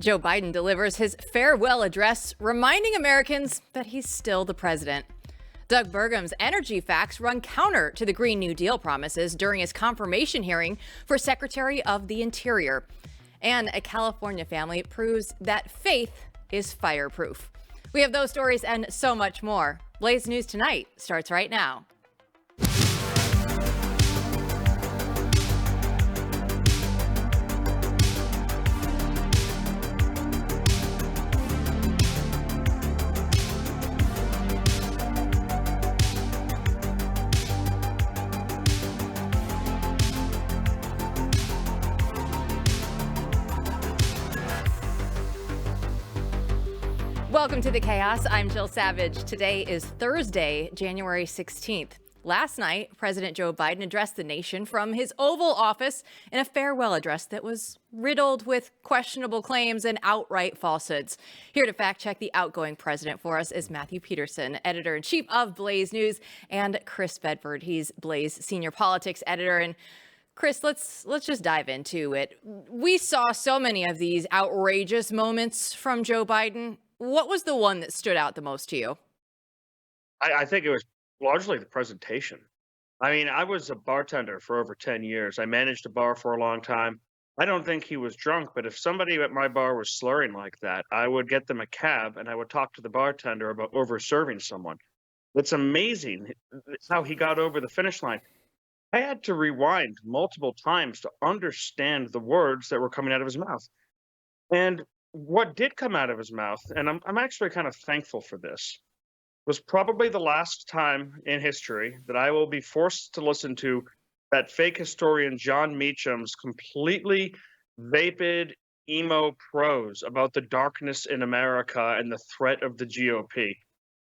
Joe Biden delivers his farewell address, reminding Americans that he's still the president. Doug Burgum's energy facts run counter to the Green New Deal promises during his confirmation hearing for Secretary of the Interior. And a California family proves that faith is fireproof. We have those stories and so much more. Blaze News Tonight starts right now. Welcome to the chaos. I'm Jill Savage. Today is Thursday, January 16th. Last night, President Joe Biden addressed the nation from his Oval Office in a farewell address that was riddled with questionable claims and outright falsehoods. Here to fact check the outgoing president for us is Matthew Peterson, editor-in-chief of Blaze News, and Chris Bedford. He's Blaze senior politics editor. And Chris, let's just dive into it. We saw so many of these outrageous moments from Joe Biden. What was the one that stood out the most to you? I think it was largely the presentation. I mean, I was a bartender for over 10 years. I managed a bar for a long time. I don't think he was drunk, but if somebody at my bar was slurring like that, I would get them a cab and I would talk to the bartender about over-serving someone. It's amazing how he got over the finish line. I had to rewind multiple times to understand the words that were coming out of his mouth. And what did come out of his mouth, and I'm actually kind of thankful for this, was probably the last time in history that I will be forced to listen to that fake historian John Meacham's completely vapid emo prose about the darkness in America and the threat of the GOP.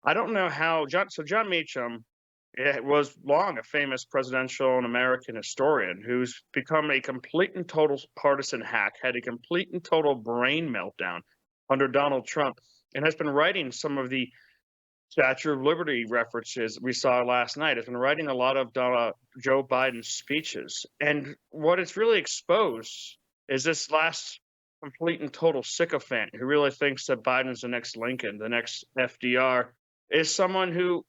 I don't know how John Meacham was long a famous presidential and American historian who's become a complete and total partisan hack, had a complete and total brain meltdown under Donald Trump, and has been writing some of the Statue of Liberty references we saw last night. Has been writing a lot of Joe Biden's speeches. And what it's really exposed is this last complete and total sycophant who really thinks that Biden's the next Lincoln, the next FDR, is someone who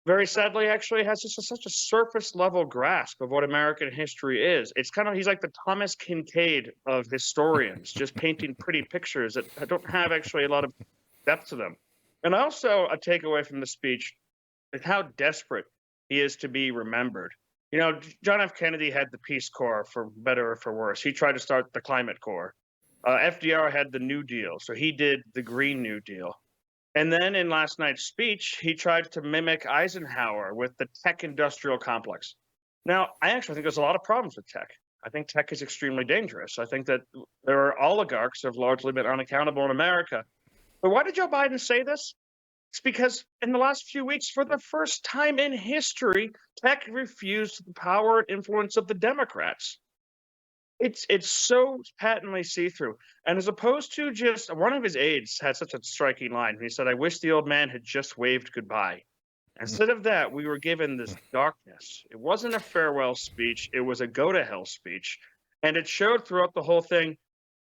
very sadly actually has just such a surface level grasp of what American history is. It's kind of, he's like the Thomas Kincaid of historians, just painting pretty pictures that don't have actually a lot of depth to them. And also a takeaway from the speech is how desperate he is to be remembered. You know, John F. Kennedy had the Peace Corps, for better or for worse. He tried to start the Climate Corps. FDR had the New Deal, so he did the Green New Deal. And then in last night's speech, he tried to mimic Eisenhower with the tech industrial complex. Now, I actually think there's a lot of problems with tech. I think tech is extremely dangerous. I think that there are oligarchs who have largely been unaccountable in America. But why did Joe Biden say this? It's because in the last few weeks, for the first time in history, tech refused the power and influence of the Democrats. It's so patently see-through. And as opposed to just one of his aides had such a striking line. He said, "I wish the old man had just waved goodbye." Instead of that, we were given this darkness. It wasn't a farewell speech. It was a go-to-hell speech. And it showed throughout the whole thing.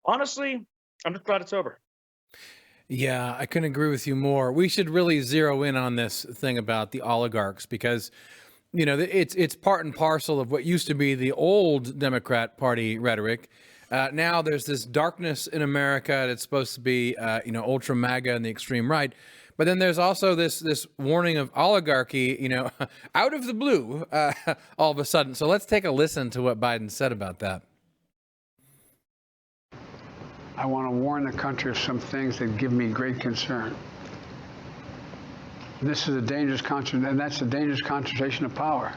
Honestly, I'm just glad it's over. Yeah, I couldn't agree with you more. We should really zero in on this thing about the oligarchs because, you know, it's part and parcel of what used to be the old Democrat Party rhetoric. Now there's this darkness in America that's supposed to be, ultra MAGA and the extreme right. But then there's also this warning of oligarchy, out of the blue all of a sudden. So let's take a listen to what Biden said about that. I want to warn the country of some things that give me great concern. This is a dangerous concentration, and that's a dangerous concentration of power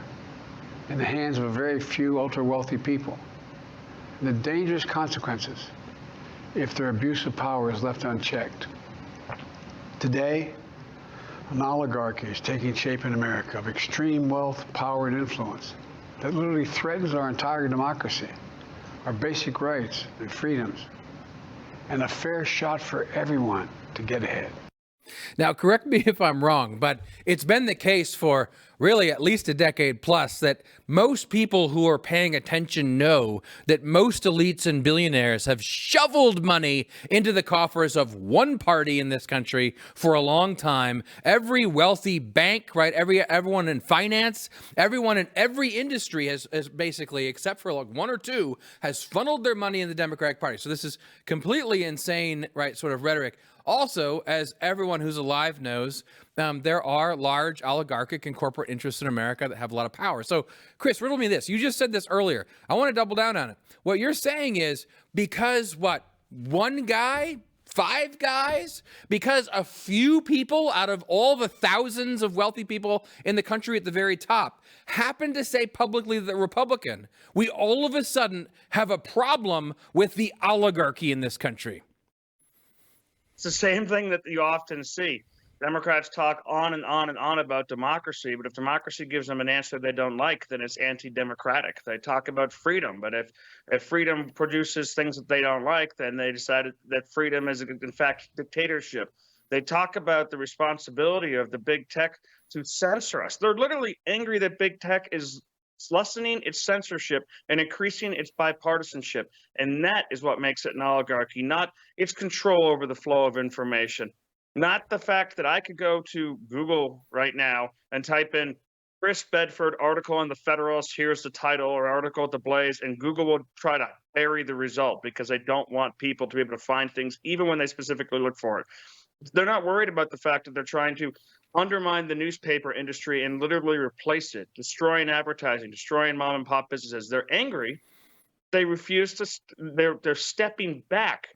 in the hands of a very few ultra-wealthy people. The dangerous consequences if their abuse of power is left unchecked. Today, an oligarchy is taking shape in America of extreme wealth, power, and influence that literally threatens our entire democracy, our basic rights and freedoms, and a fair shot for everyone to get ahead. Now, correct me if I'm wrong, but it's been the case for really at least a decade plus that most people who are paying attention know that most elites and billionaires have shoveled money into the coffers of one party in this country for a long time. Every wealthy bank, right? Everyone in finance, everyone in every industry has basically, except for like one or two, has funneled their money in the Democratic Party. So this is completely insane, right? Sort of rhetoric. Also, as everyone who's alive knows, there are large oligarchic and corporate interests in America that have a lot of power. So, Chris, riddle me this. You just said this earlier. I want to double down on it. What you're saying is because one guy, five guys, because a few people out of all the thousands of wealthy people in the country at the very top happen to say publicly that they're Republican, we all of a sudden have a problem with the oligarchy in this country. It's the same thing that you often see. Democrats talk on and on and on about democracy, but if democracy gives them an answer they don't like, then it's anti-democratic. They talk about freedom, but if freedom produces things that they don't like, then they decided that freedom is in fact dictatorship. They talk about the responsibility of the big tech to censor us. They're literally angry that big tech is lessening its censorship and increasing its bipartisanship. And that is what makes it an oligarchy, not its control over the flow of information. Not the fact that I could go to Google right now and type in Chris Bedford article in the Federalist, here's the title, or article at the Blaze, and Google will try to bury the result because they don't want people to be able to find things even when they specifically look for it. They're not worried about the fact that they're trying to undermine the newspaper industry and literally replace it, destroying advertising, destroying mom and pop businesses. They're angry. They refuse to. They're stepping back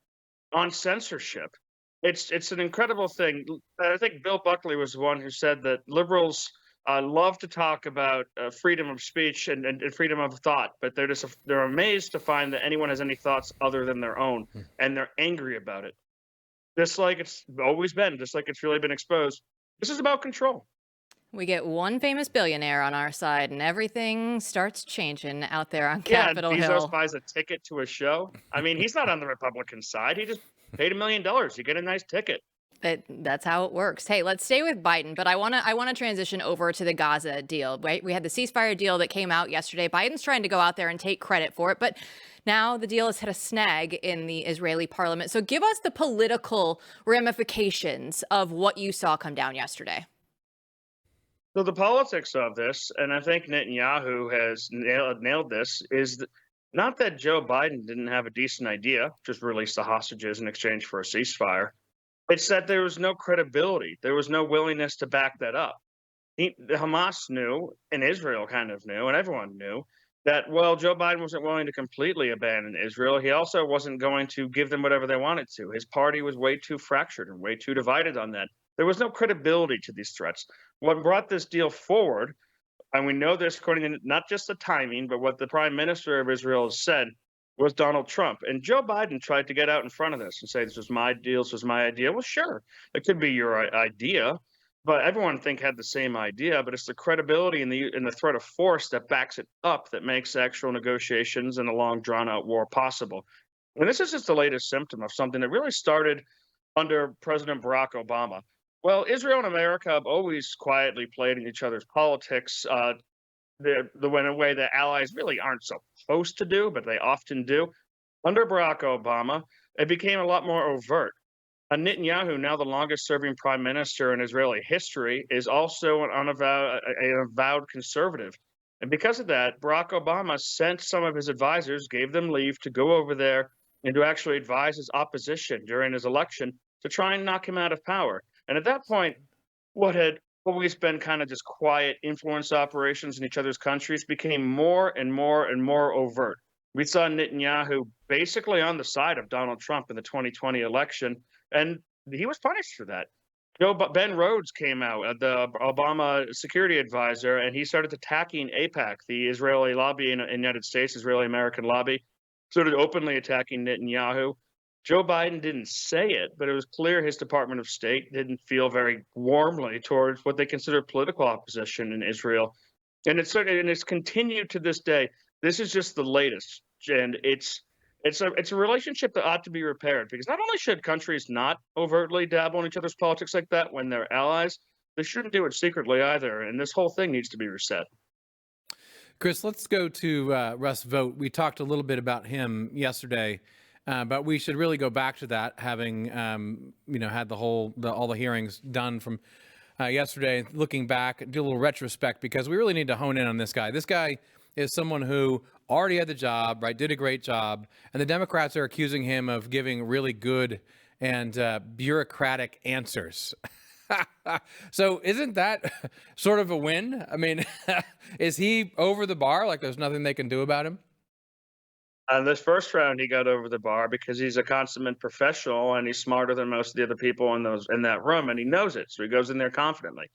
on censorship. It's an incredible thing. I think Bill Buckley was the one who said that liberals love to talk about freedom of speech and freedom of thought, but they're amazed to find that anyone has any thoughts other than their own, and they're angry about it. Just like it's always been, just like it's really been exposed. This is about control. We get one famous billionaire on our side, and everything starts changing out there on Capitol Bezos Hill. buys a ticket to a show. I mean, he's not on the Republican side. He just paid $1 million. You get a nice ticket. That's how it works. Hey, let's stay with Biden, but I want to transition over to the Gaza deal, right? We had the ceasefire deal that came out yesterday. Biden's trying to go out there and take credit for it, but now the deal has hit a snag in the Israeli parliament. So give us the political ramifications of what you saw come down yesterday. So the politics of this, and I think Netanyahu has nailed this, is not that Joe Biden didn't have a decent idea, just release the hostages in exchange for a ceasefire. It's that there was no credibility. There was no willingness to back that up. The Hamas knew, and Israel kind of knew, and everyone knew, that, well, Joe Biden wasn't willing to completely abandon Israel. He also wasn't going to give them whatever they wanted to. His party was way too fractured and way too divided on that. There was no credibility to these threats. What brought this deal forward, and we know this according to not just the timing, but what the prime minister of Israel has said, was Donald Trump. And Joe Biden tried to get out in front of this and say, this was my deal, this was my idea. Well, sure, it could be your idea, but everyone had the same idea. But it's the credibility and the threat of force that backs it up that makes actual negotiations and a long, drawn-out war possible. And this is just the latest symptom of something that really started under President Barack Obama. Well, Israel and America have always quietly played in each other's politics, the way that allies really aren't supposed to do, but they often do. Under Barack Obama, it became a lot more overt. Netanyahu, now the longest-serving prime minister in Israeli history, is also an avowed conservative. And because of that, Barack Obama sent some of his advisors, gave them leave to go over there and to actually advise his opposition during his election to try and knock him out of power. And at that point, what had always been kind of just quiet influence operations in each other's countries became more and more and more overt. We saw Netanyahu basically on the side of Donald Trump in the 2020 election, and he was punished for that. Ben Rhodes came out, the Obama security advisor, and he started attacking AIPAC, the Israeli lobby in the United States, Israeli-American lobby, started openly attacking Netanyahu. Joe Biden didn't say it, but it was clear his Department of State didn't feel very warmly towards what they consider political opposition in Israel. And it's continued to this day. This is just the latest, and it's it's a relationship that ought to be repaired, because not only should countries not overtly dabble in each other's politics like that when they're allies, they shouldn't do it secretly either. And this whole thing needs to be reset. Chris, let's go to Russ Vought. We talked a little bit about him yesterday, but we should really go back to that, having had all the hearings done from yesterday. Looking back, do a little retrospect, because we really need to hone in on this guy. This guy is someone who already had the job, right? Did a great job, and the Democrats are accusing him of giving really good and bureaucratic answers. So isn't that sort of a win? I mean, is he over the bar? Like there's nothing they can do about him? This first round, he got over the bar because he's a consummate professional and he's smarter than most of the other people in that room, and he knows it. So he goes in there confidently.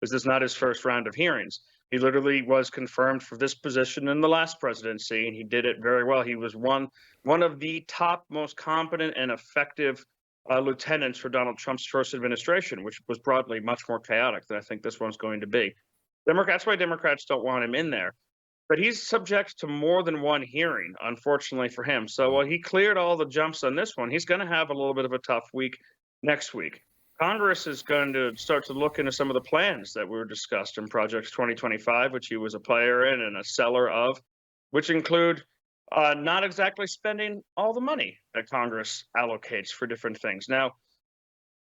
This is not his first round of hearings. He literally was confirmed for this position in the last presidency, and he did it very well. He was one of the top, most competent and effective lieutenants for Donald Trump's first administration, which was broadly much more chaotic than I think this one's going to be. That's why Democrats don't want him in there. But he's subject to more than one hearing, unfortunately for him. So while he cleared all the jumps on this one, he's going to have a little bit of a tough week next week. Congress is going to start to look into some of the plans that were discussed in Project 2025, which he was a player in and a seller of, which include not exactly spending all the money that Congress allocates for different things. Now,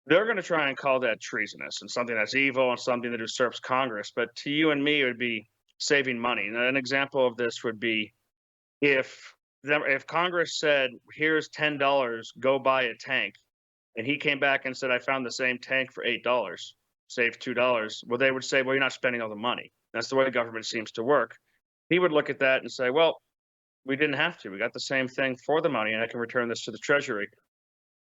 they're going to try and call that treasonous and something that's evil and something that usurps Congress. But to you and me, it would be saving money. And an example of this would be if Congress said, here's $10, go buy a tank, and he came back and said, I found the same tank for $8, saved $2. Well, they would say, well, you're not spending all the money. That's the way government seems to work. He would look at that and say, well, we didn't have to. We got the same thing for the money, and I can return this to the Treasury.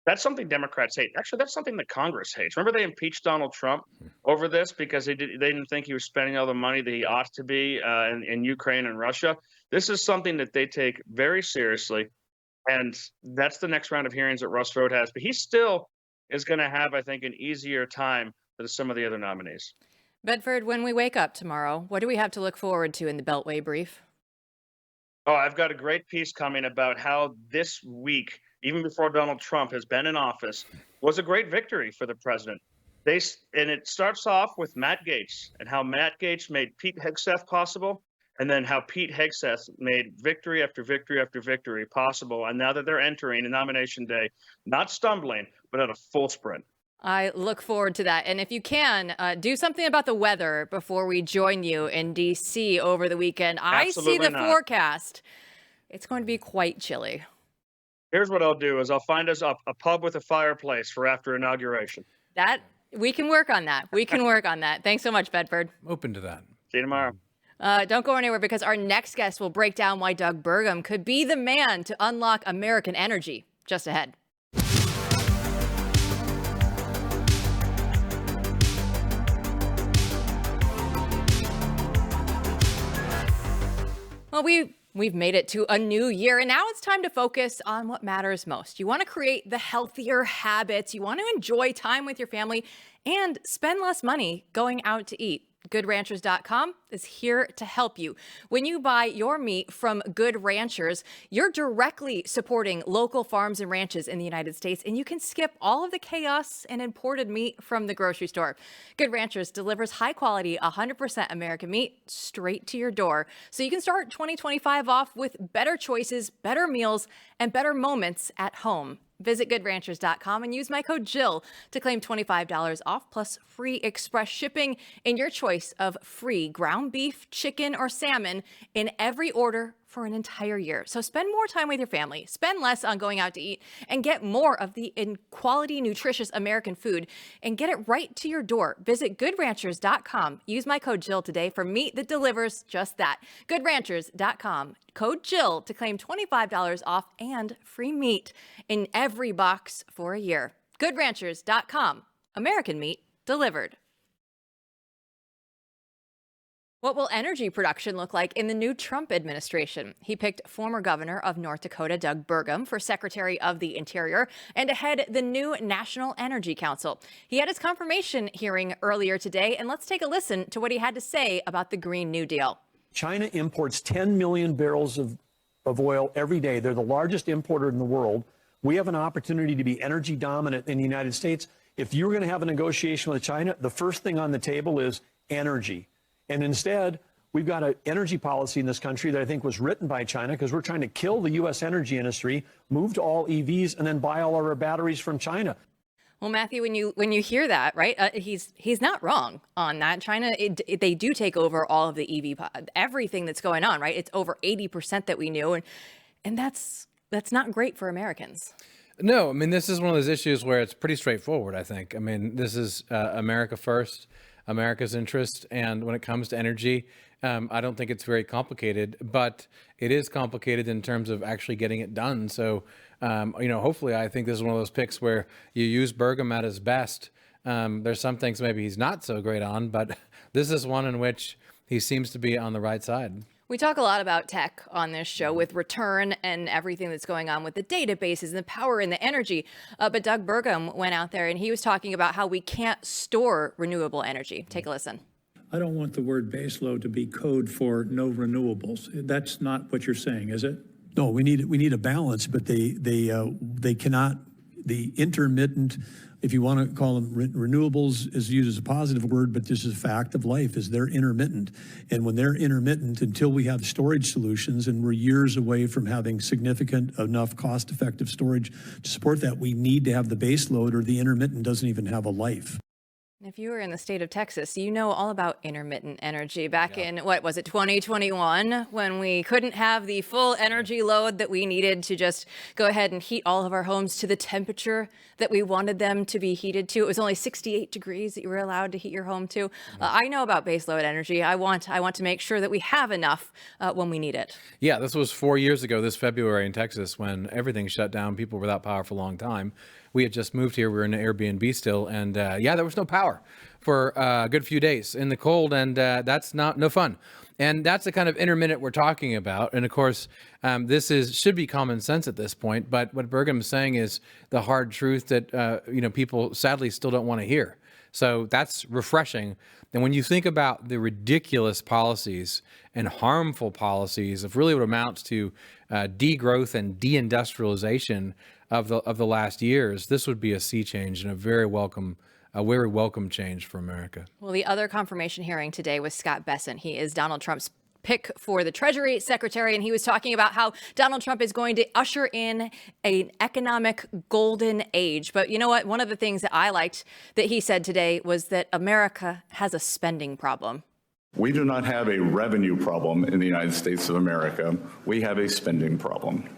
That's something Democrats hate. Actually, that's something that Congress hates. Remember, they impeached Donald Trump over this because they didn't think he was spending all the money that he ought to be in Ukraine and Russia. This is something that they take very seriously, and that's the next round of hearings that Russ Vought has. But he still is going to have, I think, an easier time than some of the other nominees. Bedford, when we wake up tomorrow, what do we have to look forward to in the Beltway Brief? Oh, I've got a great piece coming about how this week, even before Donald Trump has been in office, was a great victory for the president. And it starts off with Matt Gaetz and how Matt Gaetz made Pete Hegseth possible, and then how Pete Hegseth made victory after victory after victory possible. And now that they're entering a nomination day, not stumbling, but at a full sprint. I look forward to that. And if you can, do something about the weather before we join you in D.C. over the weekend. I see the forecast. It's going to be quite chilly. Here's what I'll do is I'll find us a pub with a fireplace for after inauguration. We can work on that. We can work on that. Thanks so much, Bedford. Open to that. See you tomorrow. Don't go anywhere, because our next guest will break down why Doug Burgum could be the man to unlock American energy. Just ahead. Well, we've made it to a new year, and now it's time to focus on what matters most. You want to create the healthier habits. You want to enjoy time with your family and spend less money going out to eat. GoodRanchers.com is here to help you. When you buy your meat from Good Ranchers, you're directly supporting local farms and ranches in the United States, and you can skip all of the chaos and imported meat from the grocery store. Good Ranchers delivers high-quality, 100% American meat straight to your door, so you can start 2025 off with better choices, better meals, and better moments at home. Visit GoodRanchers.com and use my code Jill to claim $25 off plus free express shipping in your choice of free ground beef, chicken, or salmon in every order for an entire year. So spend more time with your family, spend less on going out to eat, and get more of the quality, nutritious American food and get it right to your door. Visit GoodRanchers.com. Use my code Jill today for meat that delivers just that. GoodRanchers.com. Code Jill to claim $25 off and free meat in every box for a year. GoodRanchers.com. American meat delivered. What will energy production look like in the new Trump administration? He picked former governor of North Dakota, Doug Burgum, for Secretary of the Interior and to head the new National Energy Council. He had his confirmation hearing earlier today, and let's take a listen to what he had to say about the Green New Deal. China imports 10 million barrels of of oil every day. They're the largest importer in the world. We have an opportunity to be energy dominant in the United States. If you're going to have a negotiation with China, the first thing on the table is energy. And instead, we've got an energy policy in this country that I think was written by China because we're trying to kill the U.S. energy industry, move to all EVs, and then buy all of our batteries from China. Well, Matthew, when you hear that, right, he's not wrong on that. China, they do take over all of the EV, everything that's going on, right? It's over 80% that we knew, and that's not great for Americans. No, I mean, this is one of those issues where it's pretty straightforward, I think. I mean, this is America first, America's interest. And when it comes to energy, I don't think it's very complicated, but it is complicated in terms of actually getting it done. So, hopefully, I think this is one of those picks where you use Burgum at his best. There's some things maybe he's not so great on, but this is one in which he seems to be on the right side. We talk a lot about tech on this show with return and everything that's going on with the databases and the power and the energy. But Doug Burgum went out there and he was talking about how we can't store renewable energy. Take a listen. I don't want the word baseload to be code for no renewables. That's not what you're saying, is it? No, we need a balance, but they cannot, the intermittent, if you want to call them renewables, is used as a positive word, but this is a fact of life, is they're intermittent. And when they're intermittent, until we have storage solutions, and we're years away from having significant enough cost-effective storage to support that, we need to have the base load, or the intermittent doesn't even have a life. If you were in the state of Texas, you know all about intermittent energy back in, what was it, 2021, when we couldn't have the full energy load that we needed to just go ahead and heat all of our homes to the temperature that we wanted them to be heated to. It was only 68 degrees that you were allowed to heat your home to. I know about baseload energy. I want to make sure that we have enough when we need it. Yeah, this was 4 years ago this February in Texas when everything shut down. People were without power for a long time. We had just moved here. We were in an Airbnb still. And there was no power for a good few days in the cold. And that's no fun. And that's the kind of intermittent we're talking about. And of course, this should be common sense at this point. But what Burgum's saying is the hard truth that, people sadly still don't want to hear. So that's refreshing. And when you think about the ridiculous policies and harmful policies of really what amounts to degrowth and deindustrialization of the last years, this would be a sea change and a very welcome change for America. Well, the other confirmation hearing today was Scott Bessent. He is Donald Trump's pick for the Treasury Secretary, and he was talking about how Donald Trump is going to usher in an economic golden age. But you know what? One of the things that I liked that he said today was that America has a spending problem. We do not have a revenue problem in the United States of America. We have a spending problem.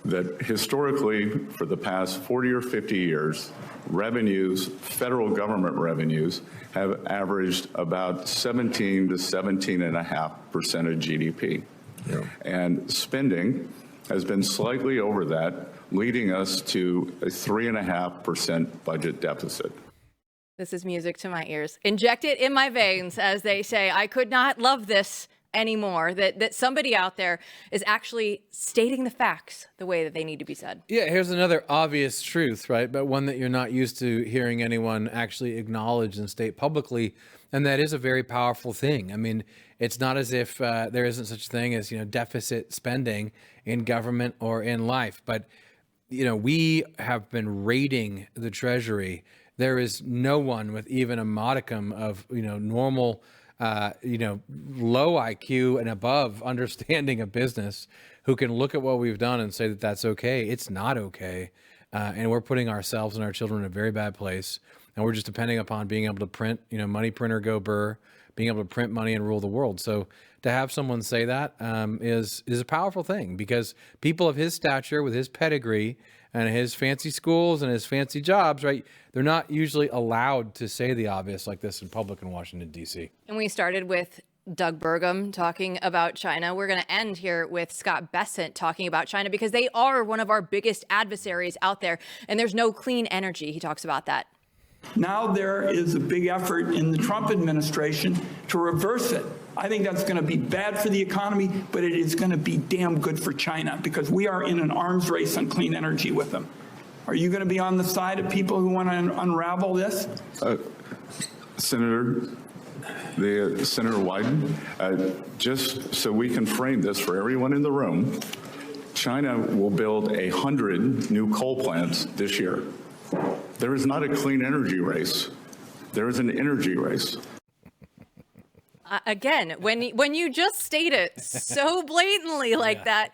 That historically, for the past 40 or 50 years, revenues, federal government revenues, have averaged about 17 to 17.5% of GDP. Yeah. And spending has been slightly over that, leading us to a 3.5% budget deficit. This is music to my ears. Inject it in my veins, as they say. I could not love this anymore, that somebody out there is actually stating the facts the way that they need to be said. Yeah, here's another obvious truth, right? But one that you're not used to hearing anyone actually acknowledge and state publicly. And that is a very powerful thing. I mean, it's not as if there isn't such a thing as, deficit spending in government or in life. But, we have been raiding the Treasury. There is no one with even a modicum of, normal low IQ and above understanding of business who can look at what we've done and say that that's okay. It's not okay. And we're putting ourselves and our children in a very bad place. And we're just depending upon being able to print, money printer go burr, being able to print money and rule the world. So to have someone say that is a powerful thing, because people of his stature with his pedigree and his fancy schools and his fancy jobs, right? They're not usually allowed to say the obvious like this in public in Washington, D.C. And we started with Doug Burgum talking about China. We're going to end here with Scott Bessent talking about China, because they are one of our biggest adversaries out there, and there's no clean energy. He talks about that. Now there is a big effort in the Trump administration to reverse it. I think that's going to be bad for the economy, but it is going to be damn good for China, because we are in an arms race on clean energy with them. Are you going to be on the side of people who want to unravel this? Senator Wyden, just so we can frame this for everyone in the room, China will build 100 new coal plants this year. There is not a clean energy race. There is an energy race. Again, when you just state it so blatantly like that,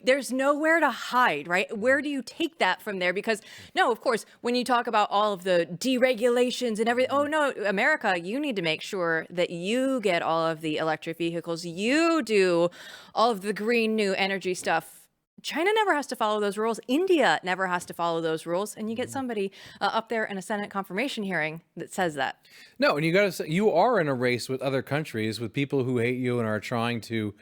there's nowhere to hide, right? Where do you take that from there? Because no, of course, when you talk about all of the deregulations and everything, oh no, America, you need to make sure that you get all of the electric vehicles, you do all of the green new energy stuff. China never has to follow those rules. India never has to follow those rules. And you get somebody up there in a Senate confirmation hearing that says that. No, and you got to say, you are in a race with other countries, with people who hate you and are trying to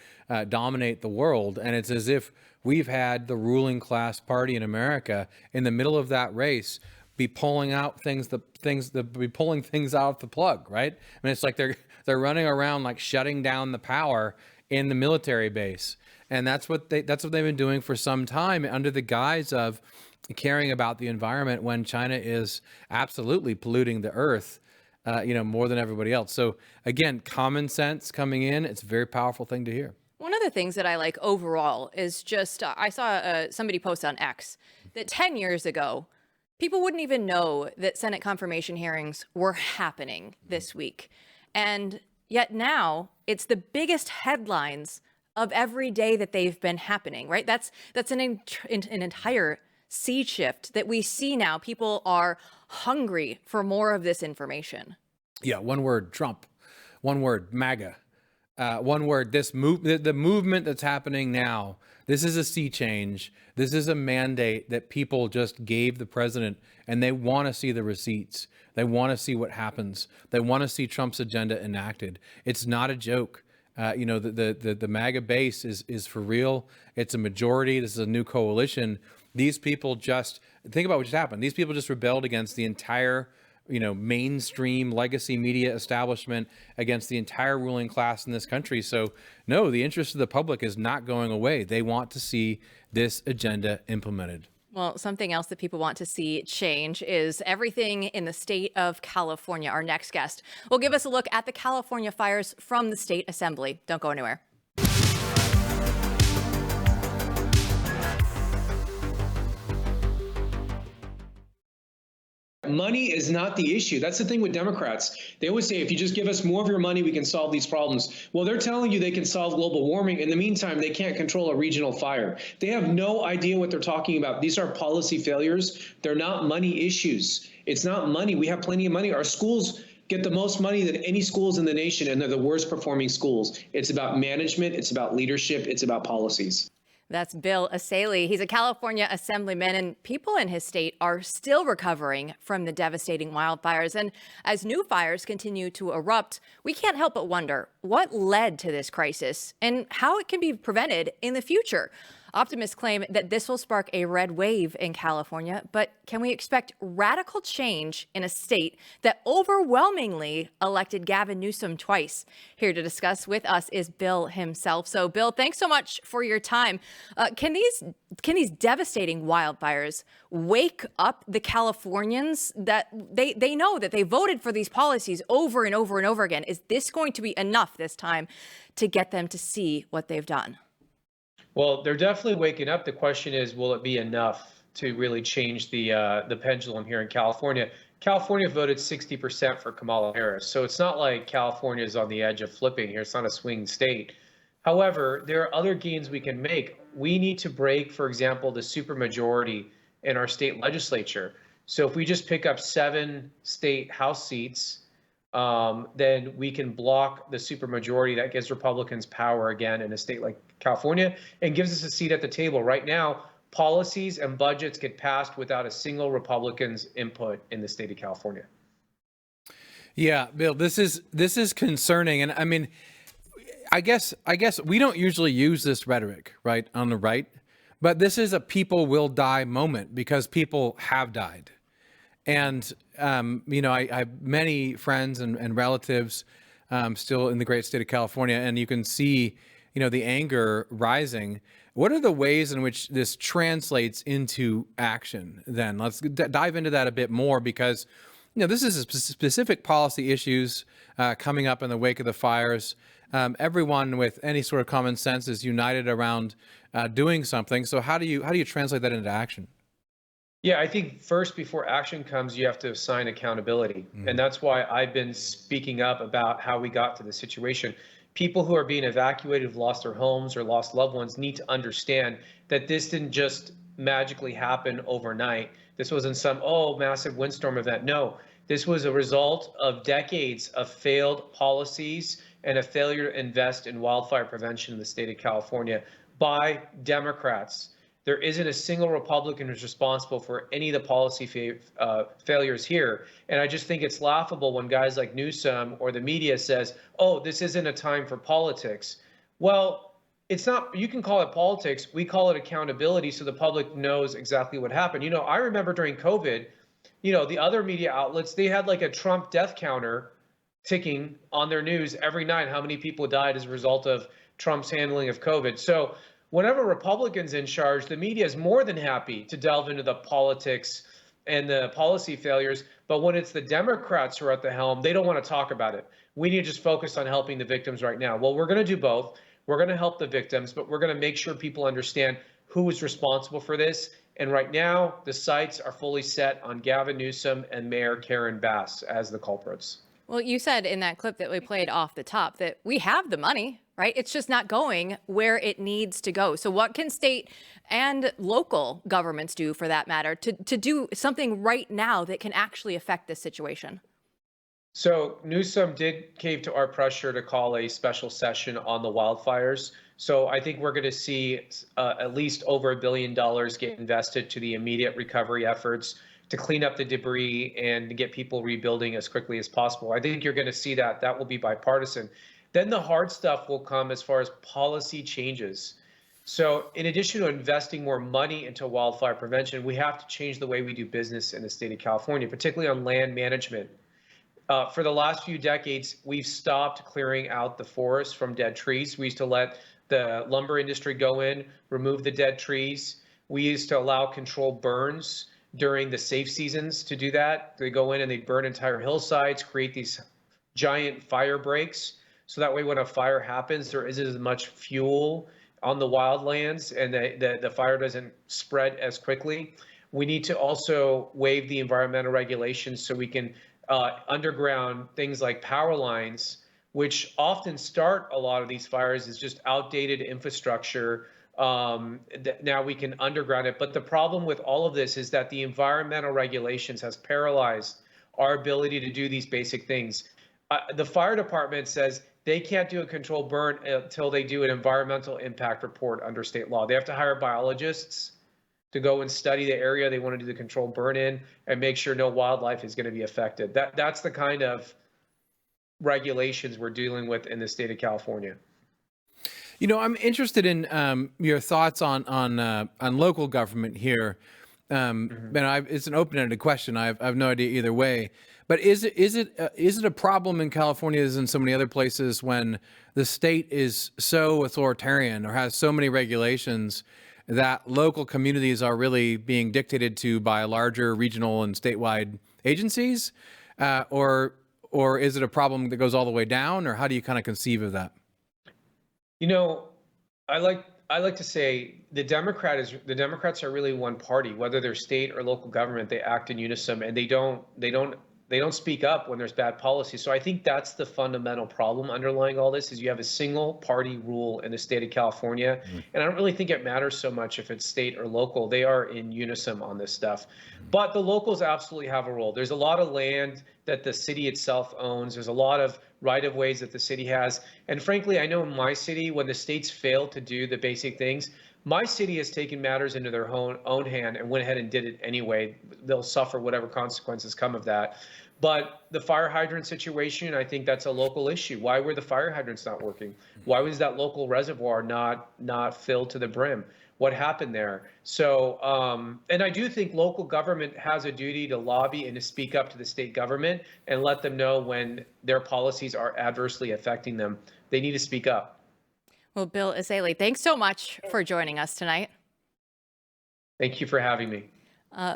dominate the world. And it's as if we've had the ruling class party in America in the middle of that race be pulling out be pulling things out of the plug, right? I mean, it's like they're running around like shutting down the power in the military base. And that's what they've been doing for some time under the guise of caring about the environment when China is absolutely polluting the earth, more than everybody else. So again, common sense coming in. It's a very powerful thing to hear. One of the things that I like overall is just, I saw somebody post on X that 10 years ago, people wouldn't even know that Senate confirmation hearings were happening this week. And yet now it's the biggest headlines of every day that they've been happening, right? That's an entire sea shift that we see now. People are hungry for more of this information. Yeah, one word, Trump. One word, MAGA. One word, the movement that's happening now. This is a sea change. This is a mandate that people just gave the president, and they want to see the receipts. They want to see what happens. They want to see Trump's agenda enacted. It's not a joke. The MAGA base is for real. It's a majority. This is a new coalition. These people just think about what just happened. These people just rebelled against the entire, mainstream legacy media establishment, against the entire ruling class in this country. So no, the interest of the public is not going away. They want to see this agenda implemented. Well, something else that people want to see change is everything in the state of California. Our next guest will give us a look at the California fires from the state assembly. Don't go anywhere. Money is not the issue. That's the thing with Democrats. They always say, if you just give us more of your money, we can solve these problems. Well, they're telling you they can solve global warming. In the meantime, they can't control a regional fire. They have no idea what they're talking about. These are policy failures. They're not money issues. It's not money. We have plenty of money. Our schools get the most money than any schools in the nation, and they're the worst performing schools. It's about management. It's about leadership. It's about policies. That's Bill Essayli. He's a California assemblyman, and people in his state are still recovering from the devastating wildfires. And as new fires continue to erupt, we can't help but wonder what led to this crisis and how it can be prevented in the future. Optimists claim that this will spark a red wave in California, but can we expect radical change in a state that overwhelmingly elected Gavin Newsom twice? Here to discuss with us is Bill himself. So, Bill, thanks so much for your time. Can these devastating wildfires wake up the Californians that they know that they voted for these policies over and over and over again? Is this going to be enough this time to get them to see what they've done? Well, they're definitely waking up. The question is, will it be enough to really change the pendulum here in California? California voted 60% for Kamala Harris, so it's not like California is on the edge of flipping here. It's not a swing state. However, there are other gains we can make. We need to break, for example, the supermajority in our state legislature. So if we just pick up 7 state House seats, then we can block the supermajority that gives Republicans power again in a state like California and gives us a seat at the table. Right now, policies and budgets get passed without a single Republican's input in the state of California. Yeah, Bill, this is concerning. And I mean, I guess we don't usually use this rhetoric, right, on the right, but this is a people will die moment because people have died. And, I have many friends and relatives still in the great state of California, and you can see, the anger rising. What are the ways in which this translates into action then? Let's dive into that a bit more because, this is a specific policy issues coming up in the wake of the fires. everyone with any sort of common sense is united around doing something. So how do you translate that into action? Yeah, I think first, before action comes, you have to assign accountability. And that's why I've been speaking up about how we got to this situation. People who are being evacuated, who've lost their homes or lost loved ones, need to understand that this didn't just magically happen overnight. This wasn't some, massive windstorm event. No, this was a result of decades of failed policies and a failure to invest in wildfire prevention in the state of California by Democrats. There isn't a single Republican who's responsible for any of the policy failures here. And I just think it's laughable when guys like Newsom or the media says, oh, this isn't a time for politics. Well, it's not. You can call it politics. We call it accountability so the public knows exactly what happened. I remember during COVID, the other media outlets, they had like a Trump death counter ticking on their news every night, how many people died as a result of Trump's handling of COVID. So whenever Republicans in charge, the media is more than happy to delve into the politics and the policy failures. But when it's the Democrats who are at the helm, they don't want to talk about it. We need to just focus on helping the victims right now. Well, we're going to do both. We're going to help the victims, but we're going to make sure people understand who is responsible for this. And right now, the sights are fully set on Gavin Newsom and Mayor Karen Bass as the culprits. Well, you said in that clip that we played off the top that we have the money, right? It's just not going where it needs to go. So what can state and local governments do, for that matter, to do something right now that can actually affect this situation? So Newsom did cave to our pressure to call a special session on the wildfires. So I think we're going to see at least over $1 billion get invested to the immediate recovery efforts to clean up the debris and to get people rebuilding as quickly as possible. I think you're going to see that. That will be bipartisan. Then the hard stuff will come as far as policy changes. So in addition to investing more money into wildfire prevention, we have to change the way we do business in the state of California, particularly on land management. For the last few decades, we've stopped clearing out the forests from dead trees. We used to let the lumber industry go in, remove the dead trees. We used to allow controlled burns during the safe seasons to do that. They go in and they burn entire hillsides, create these giant fire breaks. So that way, when a fire happens, there isn't as much fuel on the wildlands and the fire doesn't spread as quickly. We need to also waive the environmental regulations so we can underground things like power lines, which often start a lot of these fires as just outdated infrastructure. Now we can underground it. But the problem with all of this is that the environmental regulations has paralyzed our ability to do these basic things. The fire department says they can't do a controlled burn until they do an environmental impact report under state law. They have to hire biologists to go and study the area they want to do the controlled burn in and make sure no wildlife is going to be affected. That's the kind of regulations we're dealing with in the state of California. I'm interested in your thoughts on local government here. It's an open-ended question. I have no idea either way. But is it a problem in California as in so many other places when the state is so authoritarian or has so many regulations that local communities are really being dictated to by larger regional and statewide agencies, or is it a problem that goes all the way down, or how do you kind of conceive of that? I like to say the Democrats are really one party, whether they're state or local government. They act in unison, and they don't speak up when there's bad policy. So I think that's the fundamental problem underlying all this is you have a single party rule in the state of California. And I don't really think it matters so much if it's state or local. They are in unison on this stuff. But the locals absolutely have a role. There's a lot of land that the city itself owns. There's a lot of right-of-ways that the city has. And frankly, I know in my city, when the states fail to do the basic things, my city has taken matters into their own hand and went ahead and did it anyway. They'll suffer whatever consequences come of that. But the fire hydrant situation, I think that's a local issue. Why were the fire hydrants not working? Why was that local reservoir not filled to the brim? What happened there? So, and I do think local government has a duty to lobby and to speak up to the state government and let them know when their policies are adversely affecting them. They need to speak up. Well, Bill Essayli, thanks so much for joining us tonight. Thank you for having me.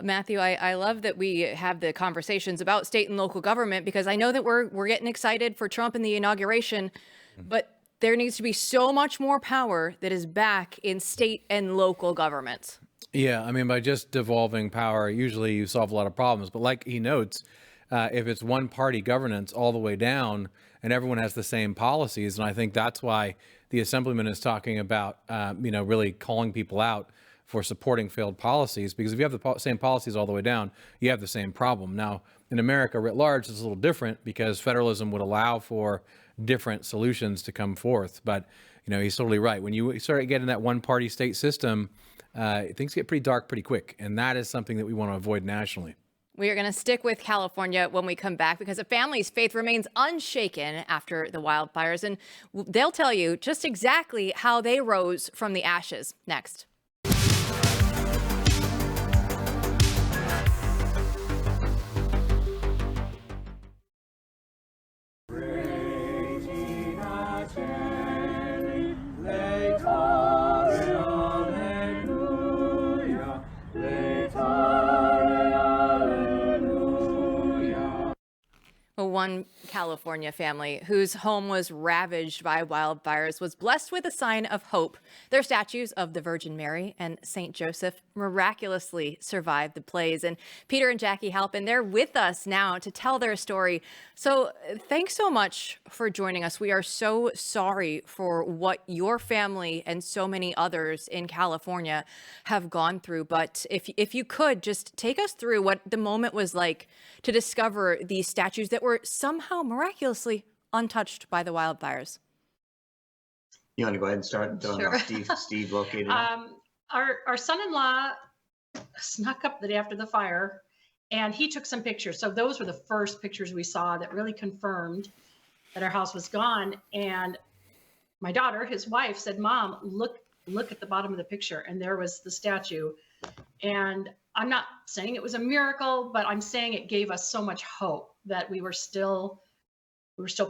Matthew, I love that we have the conversations about state and local government because I know that we're getting excited for Trump and the inauguration, but there needs to be so much more power that is back in state and local governments. Yeah, I mean, by just devolving power, usually you solve a lot of problems. But like he notes, if it's one party governance all the way down and everyone has the same policies, and I think that's why the Assemblyman is talking about, really calling people out for supporting failed policies, because if you have the same policies all the way down, you have the same problem. Now, in America writ large, it's a little different because federalism would allow for different solutions to come forth. But, he's totally right. When you start getting that one-party state system, things get pretty dark pretty quick. And that is something that we want to avoid nationally. We are going to stick with California when we come back because a family's faith remains unshaken after the wildfires. And they'll tell you just exactly how they rose from the ashes next. One California family whose home was ravaged by wildfires was blessed with a sign of hope. Their statues of the Virgin Mary and St. Joseph miraculously survived the blaze. And Peter and Jackie Halpin, they're with us now to tell their story. So thanks so much for joining us. We are so sorry for what your family and so many others in California have gone through. But if you could just take us through what the moment was like to discover these statues that were somehow miraculously untouched by the wildfires. You want to go ahead and start? Sure. Steve located it? Our son-in-law snuck up the day after the fire, and he took some pictures. So those were the first pictures we saw that really confirmed that our house was gone. And my daughter, his wife, said, "Mom, look at the bottom of the picture," and there was the statue. And I'm not saying it was a miracle, but I'm saying it gave us so much hope that we were still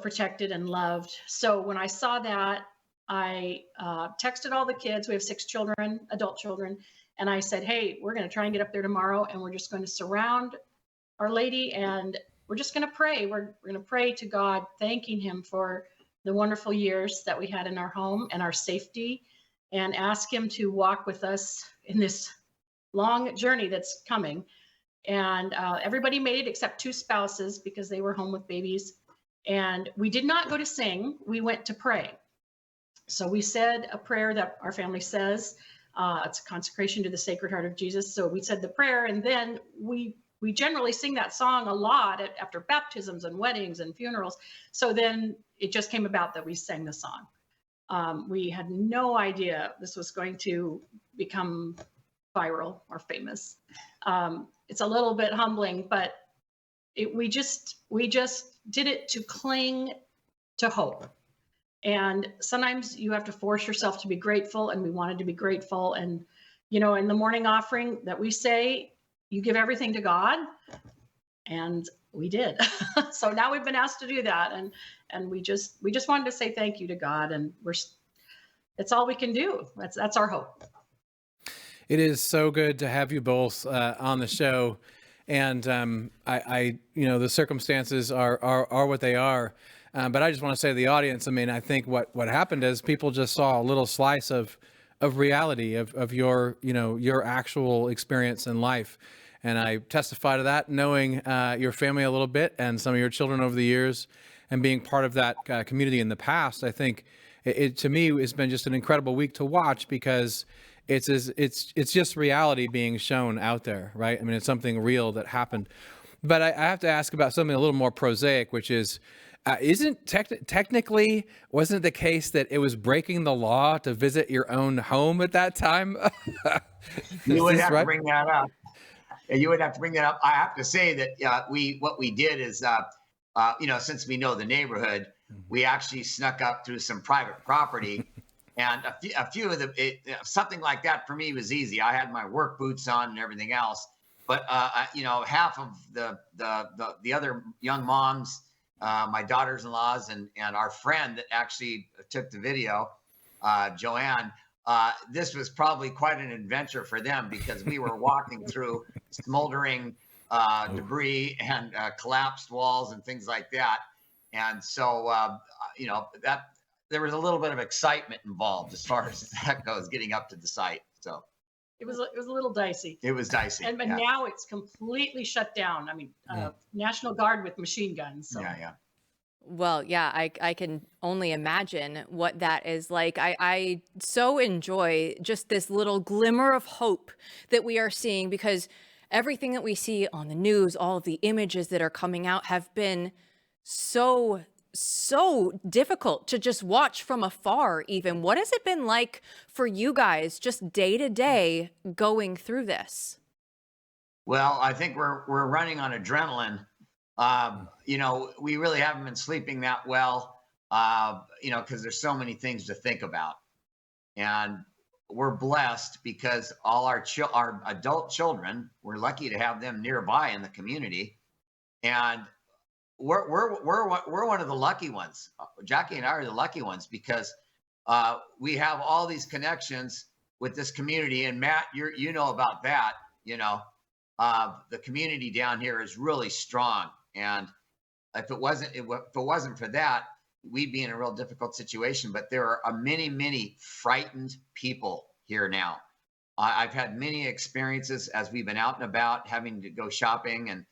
protected and loved. So when I saw that, I texted all the kids. We have 6 children, adult children. And I said, "Hey, we're going to try and get up there tomorrow, and we're just going to surround Our Lady, and we're just going to pray. We're going to pray to God, thanking him for the wonderful years that we had in our home and our safety, and ask him to walk with us in this long journey that's coming." And everybody made it except 2 spouses because they were home with babies. And we did not go to sing. We went to pray. So we said a prayer that our family says. It's a consecration to the Sacred Heart of Jesus. So we said the prayer, and then we generally sing that song a lot after baptisms and weddings and funerals. So then it just came about that we sang the song. We had no idea this was going to become viral or famous. It's a little bit humbling, but we just did it to cling to hope. And sometimes you have to force yourself to be grateful, and we wanted to be grateful. And, in the morning offering that we say, you give everything to God, and we did. So now we've been asked to do that, and we just wanted to say thank you to God, and it's all we can do. That's our hope. It is so good to have you both on the show, and the circumstances are what they are. But I just want to say to the audience, I mean, I think what happened is people just saw a little slice of reality of your actual experience in life, and I testify to that, knowing your family a little bit and some of your children over the years, and being part of that community in the past. I think it to me has been just an incredible week to watch because it's just reality being shown out there, right? I mean, it's something real that happened. But I have to ask about something a little more prosaic, which is, technically, wasn't it the case that it was breaking the law to visit your own home at that time? You would have to bring that up. You would have to bring that up. I have to say that what we did is, since we know the neighborhood, we actually snuck up through some private property. And a few of something like that for me was easy. I had my work boots on and everything else. But half of the other young moms, my daughters-in-laws, and our friend that actually took the video, Joanne, this was probably quite an adventure for them because we were walking through smoldering debris and collapsed walls and things like that. And so, there was a little bit of excitement involved as far as that goes, getting up to the site. So it was a little dicey. It was dicey. And yeah. now it's completely shut down. I mean, National Guard with machine guns. So. Yeah. Well, yeah, I can only imagine what that is like. I so enjoy just this little glimmer of hope that we are seeing, because everything that we see on the news, all of the images that are coming out have been so difficult to just watch from afar even. What has it been like for you guys just day to day going through this? Well, I think we're running on adrenaline. We really haven't been sleeping that well, because there's so many things to think about. And we're blessed because all our adult children, we're lucky to have them nearby in the community. And we're one of the lucky ones. Jackie and I are the lucky ones because we have all these connections with this community. And Matt, you know about that. The community down here is really strong. And if it wasn't for that, we'd be in a real difficult situation. But there are many frightened people here now. I've had many experiences as we've been out and about, having to go shopping, and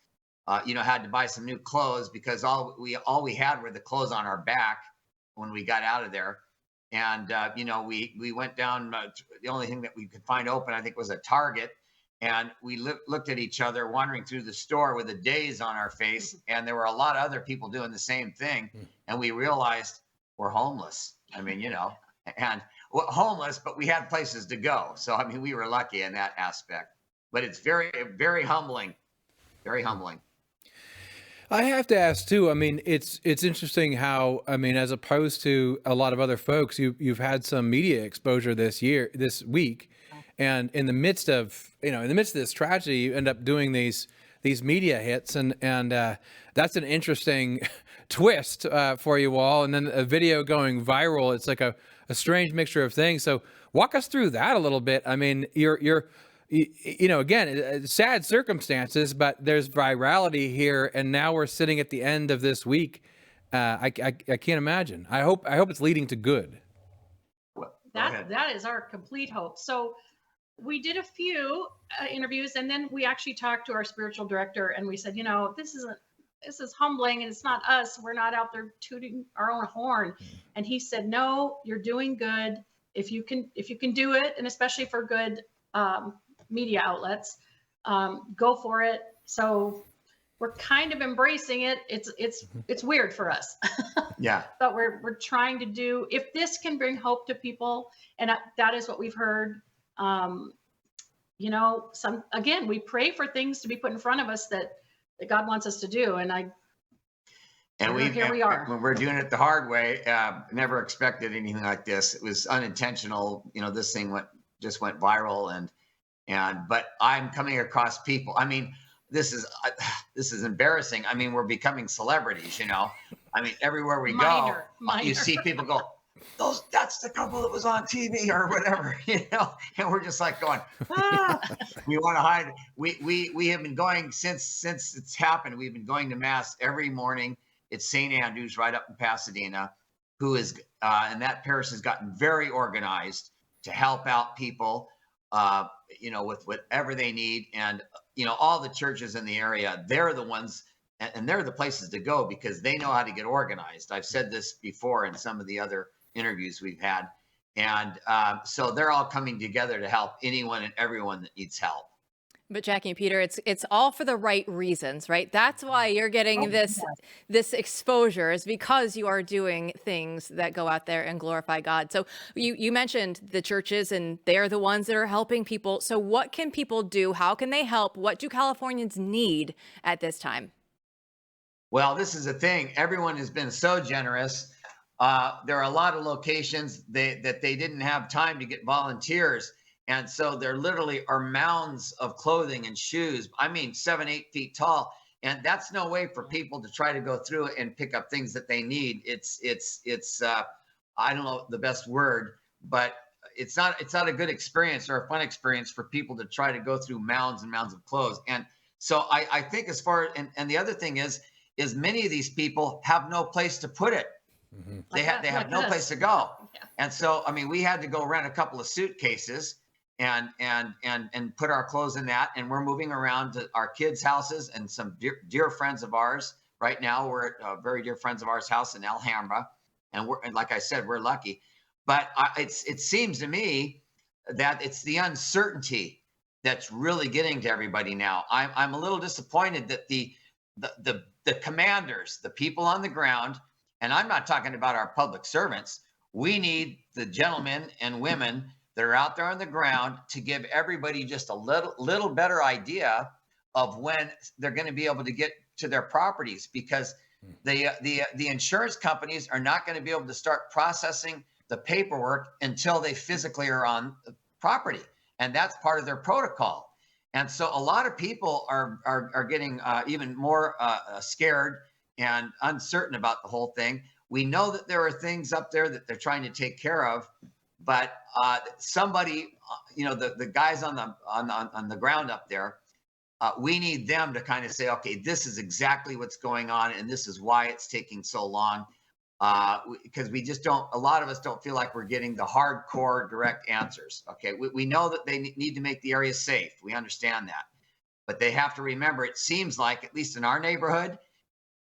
had to buy some new clothes because all we had were the clothes on our back when we got out of there. And we went down. The only thing that we could find open, I think, was a Target. And we looked at each other wandering through the store with a daze on our face. And there were a lot of other people doing the same thing. And we realized we're homeless. I mean, homeless, but we had places to go. So, I mean, we were lucky in that aspect. But it's very, very humbling. Very humbling. I have to ask too. I mean, it's interesting how, as opposed to a lot of other folks, you've had some media exposure this week. And in the midst of this tragedy, you end up doing these media hits, and that's an interesting twist for you all. And then a video going viral. It's like a strange mixture of things. So walk us through that a little bit. I mean, you're again, sad circumstances, but there's virality here, and now we're sitting at the end of this week. I can't imagine. I hope it's leading to good. That is our complete hope. So we did a few interviews, and then we actually talked to our spiritual director, and we said, this is humbling, and it's not us. We're not out there tooting our own horn. And he said, no, you're doing good. If you can do it, and especially for good media outlets, go for it. So we're kind of embracing it. It's weird for us. Yeah. But we're trying to do, if this can bring hope to people, and that is what we've heard. We pray for things to be put in front of us that God wants us to do. And here we are. When we're doing it the hard way, never expected anything like this. It was unintentional. This thing just went viral, but I'm coming across people. I mean, this is embarrassing. I mean, we're becoming celebrities, I mean, everywhere we go, you see people go, that's the couple that was on TV or whatever, and we're just like going, we want to hide. We have been going since it's happened. We've been going to mass every morning. It's St. Andrew's right up in Pasadena, and that parish has gotten very organized to help out people, with whatever they need. And, all the churches in the area, they're the ones, and they're the places to go because they know how to get organized. I've said this before in some of the other interviews we've had. And so they're all coming together to help anyone and everyone that needs help. But Jackie and Peter, it's all for the right reasons, right? That's why you're getting this exposure, is because you are doing things that go out there and glorify God. So you mentioned the churches, and they're the ones that are helping people. So what can people do? How can they help? What do Californians need at this time? Well, this is the thing. Everyone has been so generous. There are a lot of locations that they didn't have time to get volunteers. And so there literally are mounds of clothing and shoes. I mean, 7-8 feet tall. And that's no way for people to try to go through and pick up things that they need. It's I don't know the best word, but it's not a good experience or a fun experience for people to try to go through mounds and mounds of clothes. And so I think and the other thing is many of these people have no place to put it. They have no place to go. Yeah. And so, I mean, we had to go rent a couple of suitcases and put our clothes in that. And we're moving around to our kids' houses and some dear friends of ours. Right now, we're at a very dear friends of ours' house in Alhambra. And like I said, we're lucky. But it seems to me that it's the uncertainty that's really getting to everybody now. I'm a little disappointed that the commanders, the people on the ground, and I'm not talking about our public servants. We need the gentlemen and women that are out there on the ground to give everybody just a little better idea of when they're going to be able to get to their properties, because the insurance companies are not going to be able to start processing the paperwork until they physically are on the property, and that's part of their protocol. And so a lot of people are getting even more scared and uncertain about the whole thing. We know that there are things up there that they're trying to take care of, but somebody, the guys on the ground up there, we need them to kind of say, okay, this is exactly what's going on, and this is why it's taking so long. Because we just don't, a lot of us don't feel like we're getting the hardcore direct answers. Okay, we know that they need to make the area safe. We understand that, but they have to remember, it seems like, at least in our neighborhood,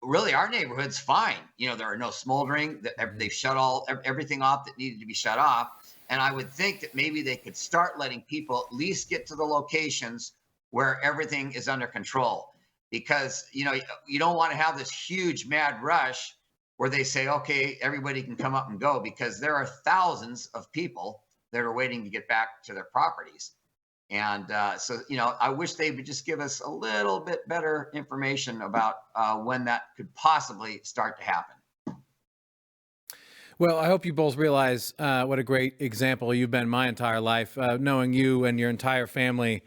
really our neighborhood's fine. There are no smoldering, they've shut everything off that needed to be shut off. And I would think that maybe they could start letting people at least get to the locations where everything is under control, because you don't want to have this huge mad rush where they say, okay, everybody can come up and go, because there are thousands of people that are waiting to get back to their properties. And so, I wish they would just give us a little bit better information about when that could possibly start to happen. Well, I hope you both realize what a great example you've been my entire life. Knowing you and your entire family,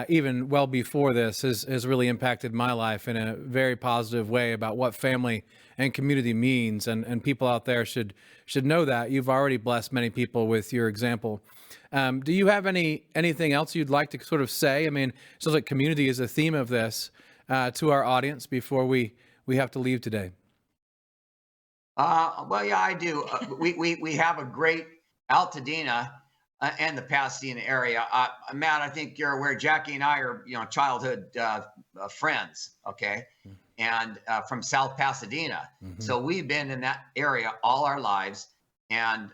even well before this, has really impacted my life in a very positive way about what family and community means. And people out there should know that. You've already blessed many people with your example. Do you have anything else you'd like to sort of say? I mean, it sounds like community is a theme of this to our audience before we have to leave today. Well, yeah, I do. We have a great Altadena and the Pasadena area. Matt, I think you're aware, Jackie and I are, childhood friends, okay? And from South Pasadena. Mm-hmm. So we've been in that area all our lives, and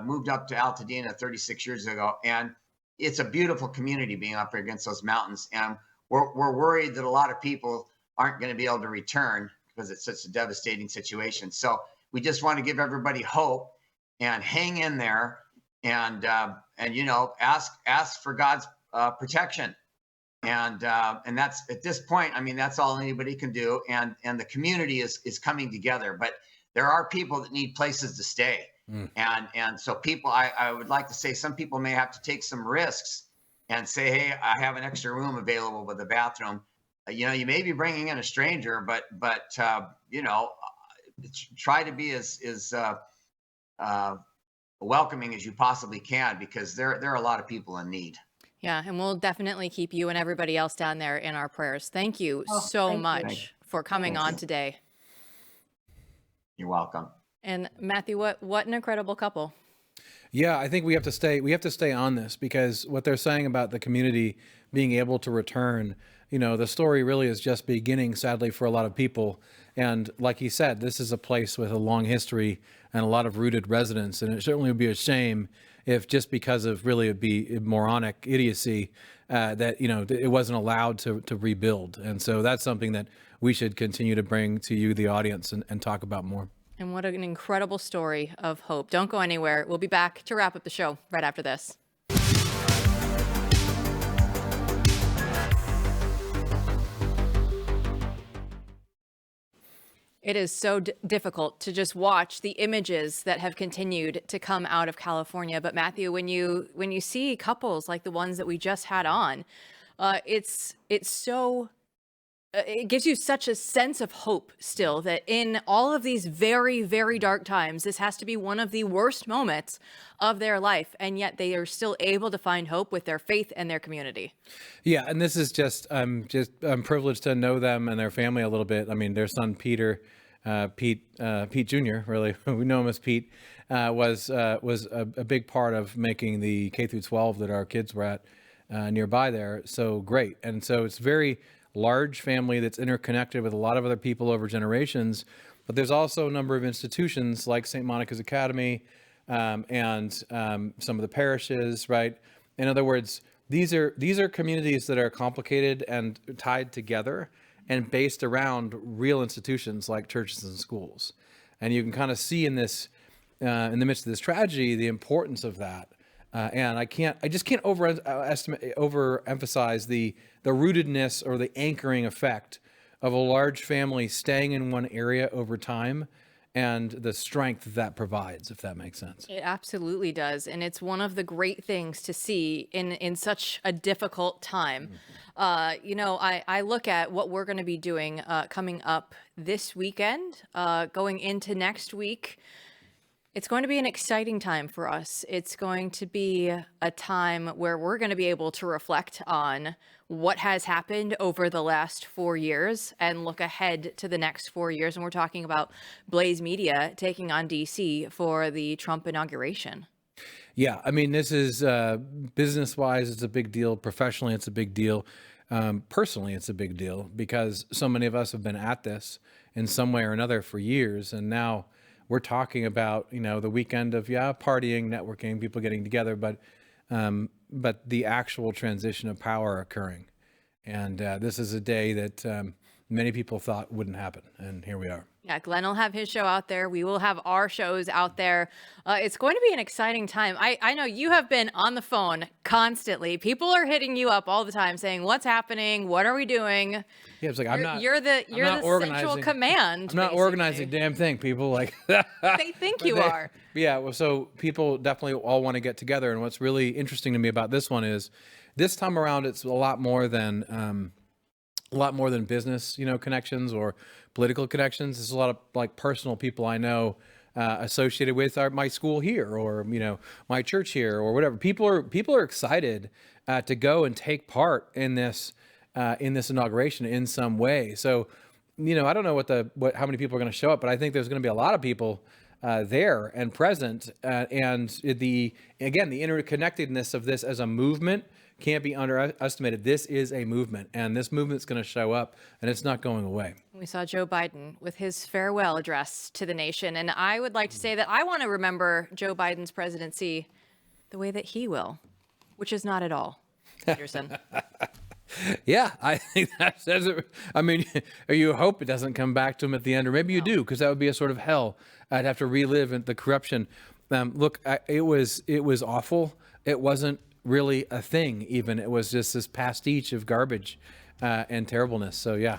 moved up to Altadena 36 years ago. And it's a beautiful community being up here against those mountains. And we're worried that a lot of people aren't going to be able to return because it's such a devastating situation. So we just want to give everybody hope and hang in there, and ask for God's protection. And that's, at this point, I mean, that's all anybody can do. And the community is coming together, but there are people that need places to stay. And so people, I would like to say, some people may have to take some risks and say, hey, I have an extra room available with a bathroom. You may be bringing in a stranger, but try to be as welcoming as you possibly can, because there are a lot of people in need. Yeah, and we'll definitely keep you and everybody else down there in our prayers. Thank you so much for coming on today. You're welcome. And Matthew, what an incredible couple. Yeah, I think we have to stay on this, because what they're saying about the community being able to return, the story really is just beginning, sadly, for a lot of people. And like he said, this is a place with a long history and a lot of rooted residents. And it certainly would be a shame if, just because of really it'd be moronic idiocy, that, it wasn't allowed to rebuild. And so that's something that we should continue to bring to you, the audience, and talk about more. And what an incredible story of hope. Don't go anywhere. We'll be back to wrap up the show right after this. It is so difficult to just watch the images that have continued to come out of California. But Matthew, when you see couples like the ones that we just had on, it gives you such a sense of hope still, that in all of these very, very dark times, this has to be one of the worst moments of their life. And yet they are still able to find hope with their faith and their community. Yeah. And this is I'm privileged to know them and their family a little bit. I mean, their son, Peter, Pete Jr., really, we know him as Pete, was a big part of making the K through 12 that our kids were at nearby there so great. And so it's a very large family that's interconnected with a lot of other people over generations. But there's also a number of institutions like St. Monica's Academy and some of the parishes, right? In other words, these are communities that are complicated and tied together and based around real institutions like churches and schools. And you can kind of see in this, in the midst of this tragedy, the importance of that. And I just can't overemphasize the rootedness or the anchoring effect of a large family staying in one area over time and the strength that provides, if that makes sense. It absolutely does. And it's one of the great things to see in such a difficult time. I look at what we're going to be doing coming up this weekend, going into next week. It's going to be an exciting time for us. It's going to be a time where we're going to be able to reflect on what has happened over the last 4 years and look ahead to the next 4 years. And we're talking about Blaze Media taking on DC for the Trump inauguration. Yeah, I mean, this is business-wise, it's a big deal. Professionally, it's a big deal. Personally, it's a big deal because so many of us have been at this in some way or another for years. And now we're talking about, the weekend of, partying, networking, people getting together, but the actual transition of power occurring. And this is a day that many people thought wouldn't happen. And here we are. Yeah, Glenn will have his show out there. We will have our shows out there. It's going to be an exciting time. I know you have been on the phone constantly. People are hitting you up all the time saying, what's happening? What are we doing? Yeah, it's like, you're the central command. I'm not organizing a damn thing, people. Like they think you are. Yeah, well, so people definitely all want to get together. And what's really interesting to me about this one is this time around, it's a lot more than business, connections or political connections. There's a lot of like personal people I know associated with my school here or, my church here or whatever. People are excited to go and take part in this inauguration in some way. So, I don't know how many people are going to show up, but I think there's going to be a lot of people there and present. And the interconnectedness of this as a movement can't be underestimated. This is a movement, and this movement's going to show up, and it's not going away. We saw Joe Biden with his farewell address to the nation, and I would like to say that I want to remember Joe Biden's presidency the way that he will, which is not at all. Peterson. Yeah, I think that says it. I mean, you hope it doesn't come back to him at the end, or maybe you do, because that would be a sort of hell. I'd have to relive the corruption. Look, it was awful. It wasn't really a thing even. It was just this pastiche of garbage and terribleness. So yeah,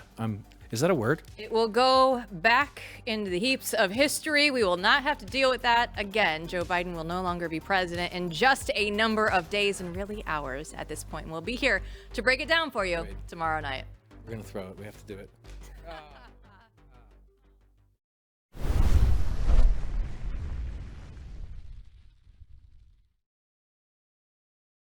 is that a word? It will go back into the heaps of history. We will not have to deal with that again. Joe Biden will no longer be president in just a number of days and really hours at this point. We'll be here to break it down for you tomorrow night. We're gonna throw it. We have to do it.